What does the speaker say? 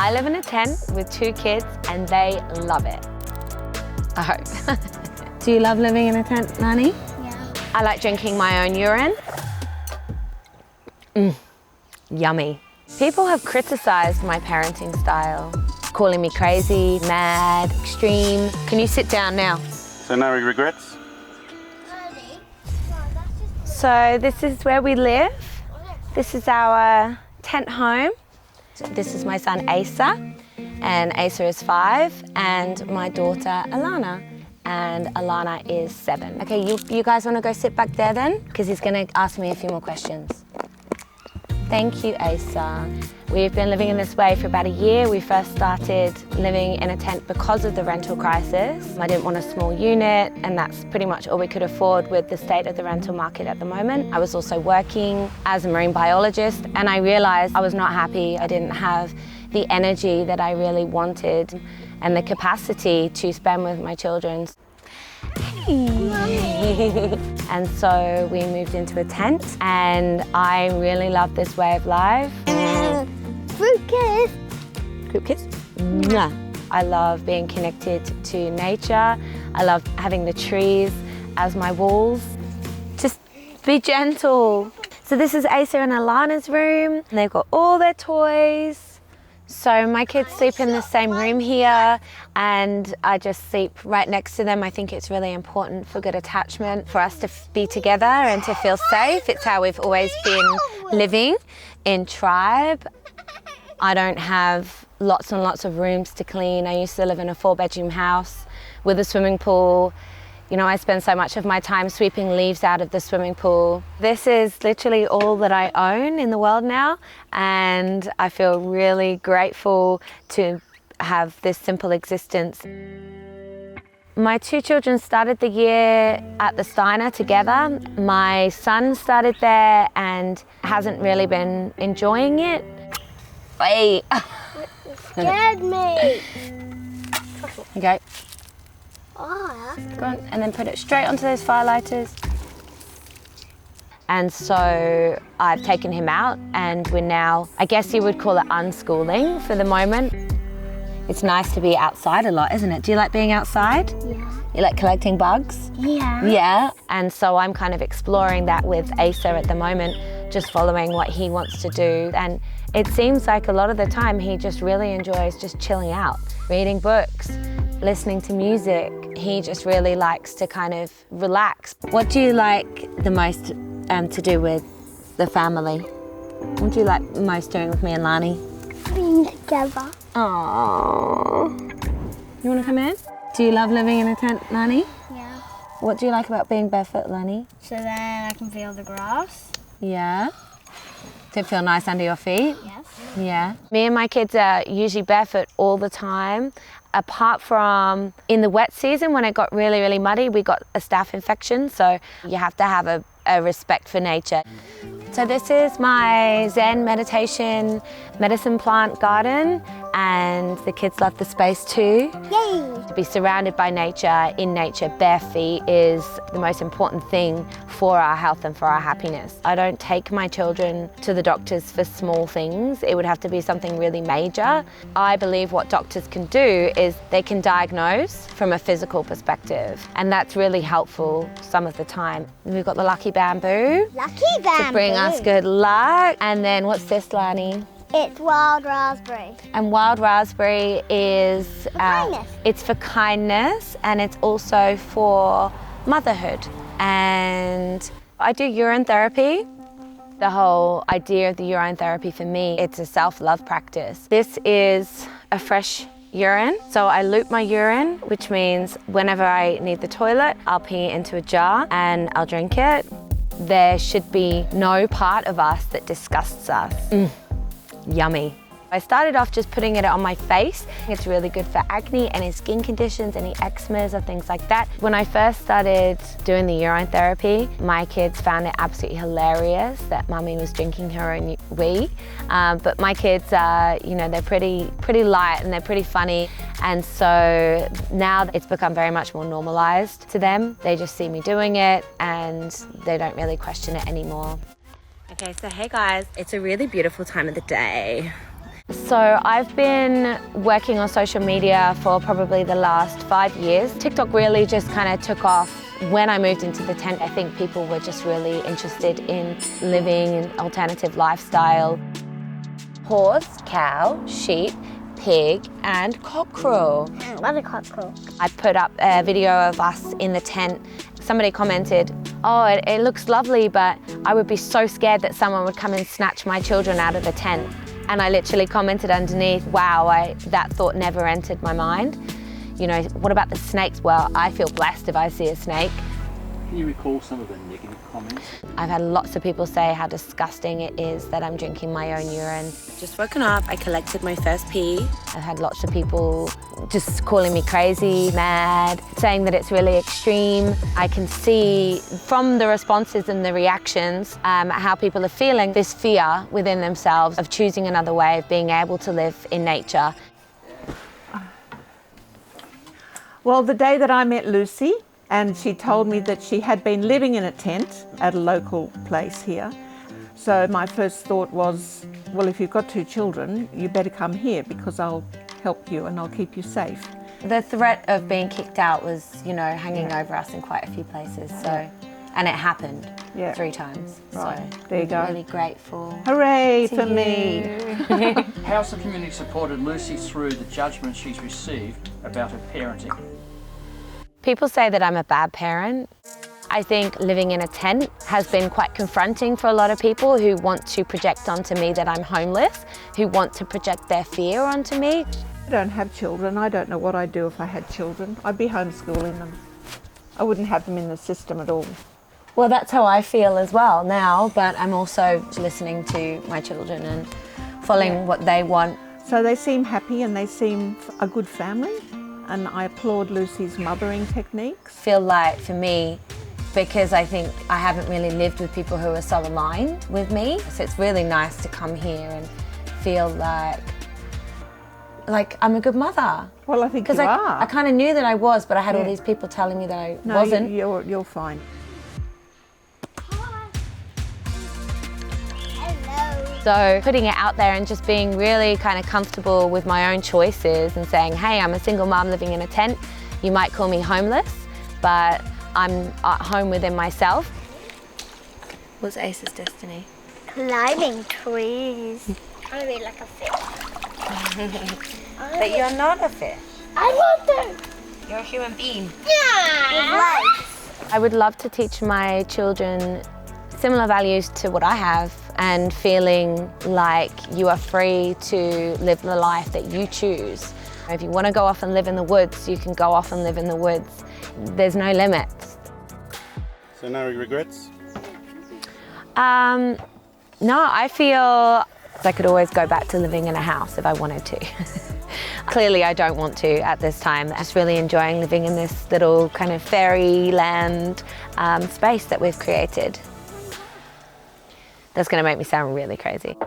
I live in a tent with 2 kids and they love it. I hope. Do you love living in a tent, Nani? Yeah. I like drinking my own urine. Yummy. People have criticised my parenting style, calling me crazy, mad, extreme. Can you sit down now? So no regrets? So this is where we live. This is our tent home. This is my son Asa, and Asa is 5, and my daughter Alana, and Alana is 7. Okay, you guys want to go sit back there then? Because he's going to ask me a few more questions. Thank you, Asa. We've been living in this way for about a year. We first started living in a tent because of the rental crisis. I didn't want a small unit, and that's pretty much all we could afford with the state of the rental market at the moment. I was also working as a marine biologist, and I realised I was not happy. I didn't have the energy that I really wanted and the capacity to spend with my children. And so we moved into a tent, and I really love this way of life. Fruit kiss. Group kiss? Mwah. I love being connected to nature. I love having the trees as my walls. Just be gentle. So this is Asa and Alana's room. And they've got all their toys. So my kids sleep in the same room here, and I just sleep right next to them. I think it's really important for good attachment, for us to be together and to feel safe. It's how we've always been living in tribe. I don't have lots and lots of rooms to clean. I used to live in a 4-bedroom house with a swimming pool. You know, I spend so much of my time sweeping leaves out of the swimming pool. This is literally all that I own in the world now, and I feel really grateful to have this simple existence. My 2 children started the year at the Steiner together. My son started there and hasn't really been enjoying it. Wait. Scared me. Okay. Oh, Go on, and then put it straight onto those firelighters. And so I've taken him out, and we're now, I guess you would call it unschooling for the moment. It's nice to be outside a lot, isn't it? Do you like being outside? yeah. You like collecting bugs? Yeah. Yeah. And so I'm kind of exploring that with Asa at the moment, just following what he wants to do. And it seems like a lot of the time he just really enjoys just chilling out, reading books, listening to music. He just really likes to kind of relax. What do you like the most to do with the family? What do you like most doing with me and Lani? Being together. Aww. You want to come in? Do you love living in a tent, Lani? Yeah. What do you like about being barefoot, Lani? So then I can feel the grass. Yeah. Does it feel nice under your feet? Yes. Yeah. Me and my kids are usually barefoot all the time. Apart from in the wet season when it got really, really muddy, we got a staph infection. So you have to have a respect for nature. So this is my Zen meditation medicine plant garden, and the kids love the space too. Yay! To be surrounded by nature, in nature, bare feet is the most important thing for our health and for our happiness. I don't take my children to the doctors for small things. It would have to be something really major. I believe what doctors can do is they can diagnose from a physical perspective, and that's really helpful some of the time. We've got the lucky bamboo. Lucky bamboo. To bring us good luck. And then what's this, Lani? It's wild raspberry. And wild raspberry is kindness. It's for kindness, and it's also for motherhood. And I do urine therapy. The whole idea of the urine therapy for me, it's a self-love practice. This is a fresh urine. So I loop my urine, which means whenever I need the toilet, I'll pee it into a jar and I'll drink it. There should be no part of us that disgusts us. Yummy. I started off just putting it on my face. It's really good for acne, any skin conditions, any eczemas or things like that. When I first started doing the urine therapy, my kids found it absolutely hilarious that Mummy was drinking her own wee. But my kids are, you know, they're pretty light and they're pretty funny. And so now it's become very much more normalized to them. They just see me doing it and they don't really question it anymore. Okay, so hey guys, it's a really beautiful time of the day. So I've been working on social media for probably the last 5 years. TikTok really just kind of took off when I moved into the tent. I think people were just really interested in living an alternative lifestyle. Horse, cow, sheep, pig and cockerel. What a cockerel. I put up a video of us in the tent. Somebody commented, oh, it looks lovely, but I would be so scared that someone would come and snatch my children out of the tent. And I literally commented underneath, wow, that thought never entered my mind. You know, what about the snakes? Well, I feel blessed if I see a snake. Can you recall some of the negative comments? I've had lots of people say how disgusting it is that I'm drinking my own urine. Just woken up, I collected my first pee. I've had lots of people just calling me crazy, mad, saying that it's really extreme. I can see from the responses and the reactions how people are feeling this fear within themselves of choosing another way, of being able to live in nature. Well, the day that I met Lucy, and she told me that she had been living in a tent at a local place here. So my first thought was, well, if you've got 2 children, you better come here because I'll help you and I'll keep you safe. The threat of being kicked out was, you know, hanging over us in quite a few places. So, and it happened 3 times. Right, so there you go. Really grateful. Hooray to for you. me. How's the community supported Lucy through the judgment she's received about her parenting? People say that I'm a bad parent. I think living in a tent has been quite confronting for a lot of people who want to project onto me that I'm homeless, who want to project their fear onto me. I don't have children. I don't know what I'd do if I had children. I'd be homeschooling them. I wouldn't have them in the system at all. Well, that's how I feel as well now, but I'm also listening to my children and following what they want. So they seem happy and they seem a good family. And I applaud Lucy's mothering techniques. Feel like for me, because I think I haven't really lived with people who are so aligned with me, so it's really nice to come here and feel like I'm a good mother. Well, I think you are. I kind of knew that I was, but I had all these people telling me that I wasn't. No, you're fine. So putting it out there and just being really kind of comfortable with my own choices and saying, hey, I'm a single mom living in a tent. You might call me homeless, but I'm at home within myself. What's Ace's destiny? Climbing trees. I want to be like a fish. But you're not a fish. I want to. You're a human being. Yeah. With legs. I would love to teach my children similar values to what I have, and feeling like you are free to live the life that you choose. If you want to go off and live in the woods, you can go off and live in the woods. There's no limits. So no regrets? No, I feel I could always go back to living in a house if I wanted to. Clearly I don't want to at this time. I'm just really enjoying living in this little kind of fairyland space that we've created. That's going to make me sound really crazy.